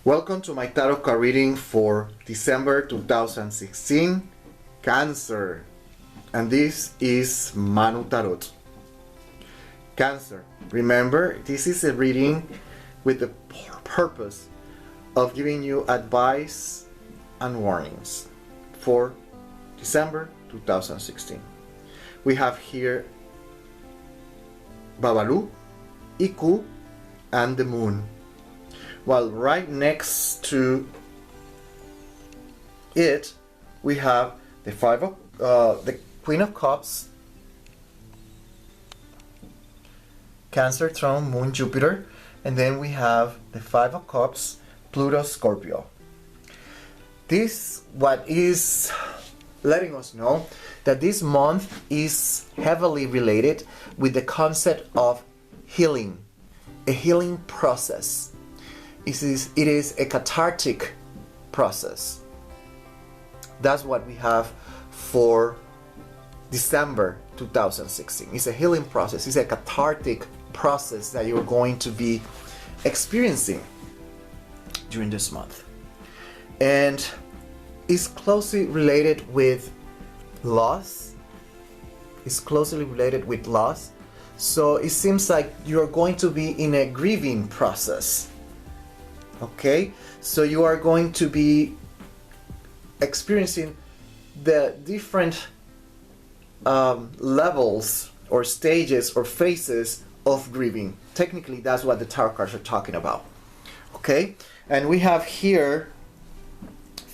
Welcome to my tarot card reading for December 2016, Cancer. And this is Manu Tarot. Cancer. Remember, this is a reading with the purpose of giving you advice and warnings for December 2016. We have here Babalu, Iku, and the Moon. While right next to it, we have the Queen of Cups, Cancer, Throne, Moon, Jupiter, and then we have the Five of Cups, Pluto, Scorpio. This what is letting us know that this month is heavily related with the concept of healing, a healing process. It is a cathartic process. That's what we have for December 2016. It's a healing process. It's a cathartic process that you're going to be experiencing during this month. And it's closely related with loss. It's closely related with loss. So it seems like you're going to be in a grieving process. Okay, so you are going to be experiencing the different levels or stages or phases of grieving. Technically, that's what the tarot cards are talking about. Okay, and we have here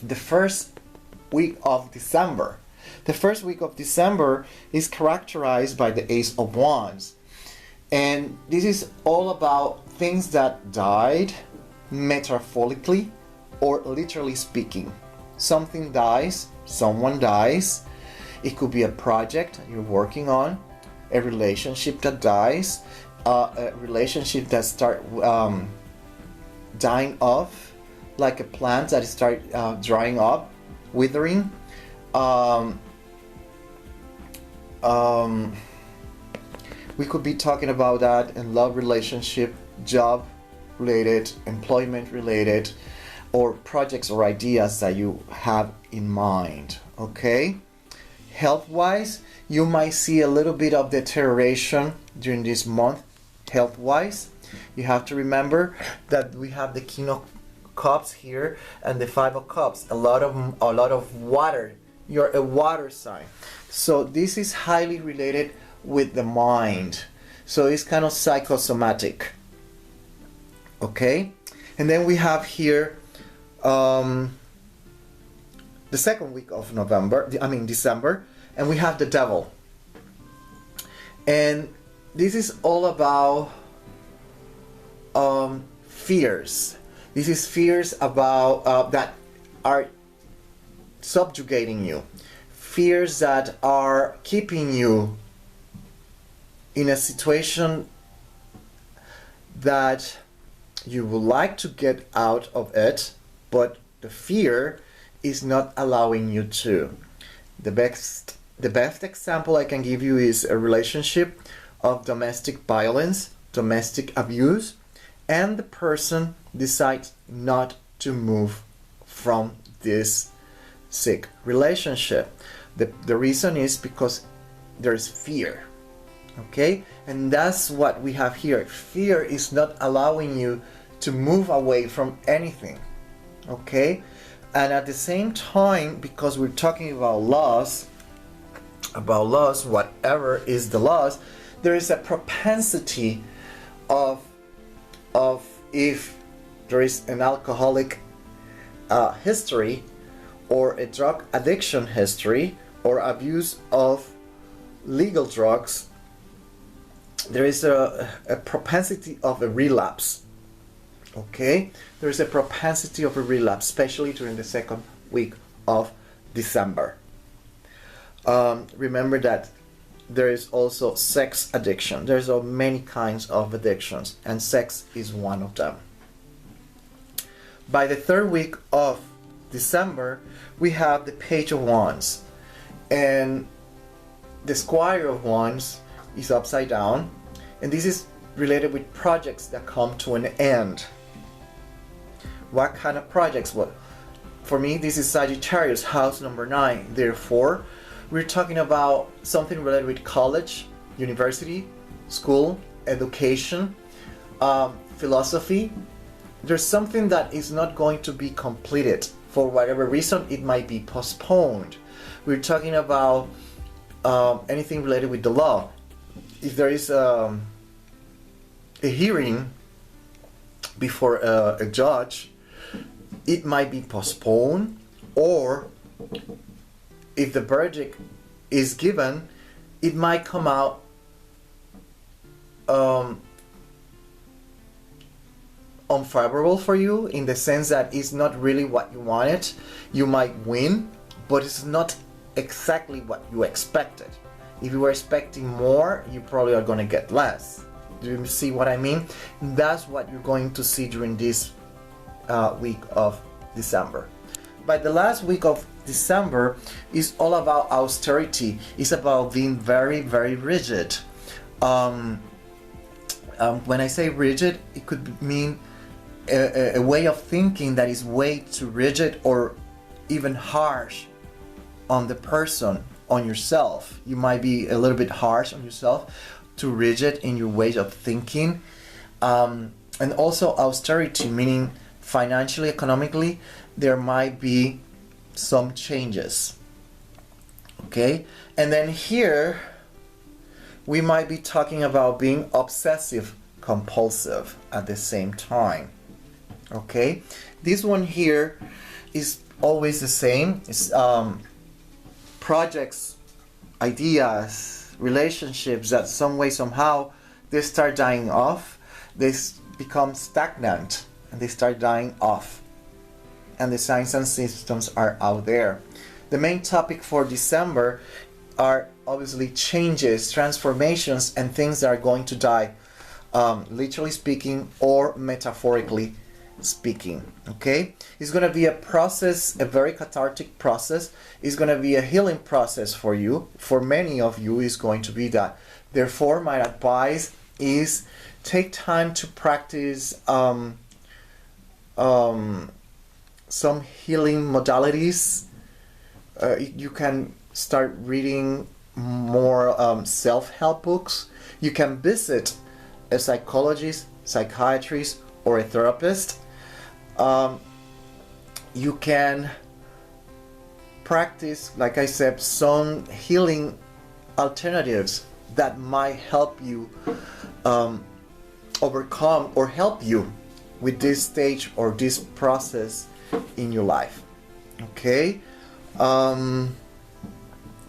the first week of December. The first week of December is characterized by the Ace of Wands. And this is all about things that died, metaphorically or literally speaking. Something dies, someone dies. It could be a project you're working on, a relationship that dies, a relationship that start dying off, like a plant that start drying up, withering. We could be talking about that in love relationship, job related, employment related, or projects or ideas that you have in mind. Okay, health wise, you might see a little bit of deterioration during this month. Health wise, you have to remember that we have the King of Cups here and the Five of Cups, a lot of water. You're a water sign, so this is highly related with the mind, so it's kind of psychosomatic. Okay, and then we have here the second week of December, and we have the Devil. And this is all about fears. This is fears about that are subjugating you. Fears that are keeping you in a situation that you would like to get out of it, but the fear is not allowing you to. The best example I can give you is a relationship of domestic violence, domestic abuse, and the person decides not to move from this sick relationship. The reason is because there's fear. Okay, and that's what we have here. Fear is not allowing you to move away from anything. Okay, and at the same time, because we're talking about loss, whatever is the loss, there is a propensity of if there is an alcoholic history, or a drug addiction history, or abuse of legal drugs, there is a propensity of a relapse. Okay, there is a propensity of a relapse, especially during the second week of December. Remember that there is also sex addiction. There's many kinds of addictions, and sex is one of them. By the third week of December, we have the Page of Wands, and the Squire of Wands is upside down, and this is related with projects that come to an end. What kind of projects? Well, for me, this is Sagittarius, house number 9. Therefore, we're talking about something related with college, university, school, education, philosophy. There's something that is not going to be completed. For whatever reason, it might be postponed. We're talking about anything related with the law. If there is a hearing before a judge, it might be postponed, or if the verdict is given, it might come out unfavorable for you, in the sense that it's not really what you wanted. You might win, but it's not exactly what you expected. If you were expecting more, you probably are going to get less. Do you see what I mean? That's what you're going to see during this week of December. But the last week of December is all about austerity. It's about being very, very rigid. When I say rigid, it could mean a way of thinking that is way too rigid, or even harsh on the person, on yourself. You might be a little bit harsh on yourself, too rigid in your way of thinking. And also austerity, meaning financially, economically, there might be some changes. Okay? And then here, we might be talking about being obsessive compulsive at the same time. Okay? This one here is always the same. It's projects, ideas, relationships that some way, somehow, they start dying off. They become stagnant and they start dying off. And the signs and symptoms are out there. The main topic for December are obviously changes, transformations, and things that are going to die, literally speaking or metaphorically speaking. Okay? It's going to be a process, a very cathartic process. It's going to be a healing process for you. For many of you, it's going to be that. Therefore, my advice is take time to practice some healing modalities. You can start reading more self-help books. You can visit a psychologist, psychiatrist, or a therapist. You can practice, like I said, some healing alternatives that might help you overcome or help you with this stage or this process in your life. Okay?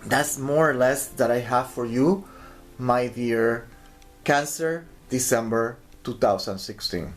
That's more or less that I have for you, my dear Cancer, December 2016.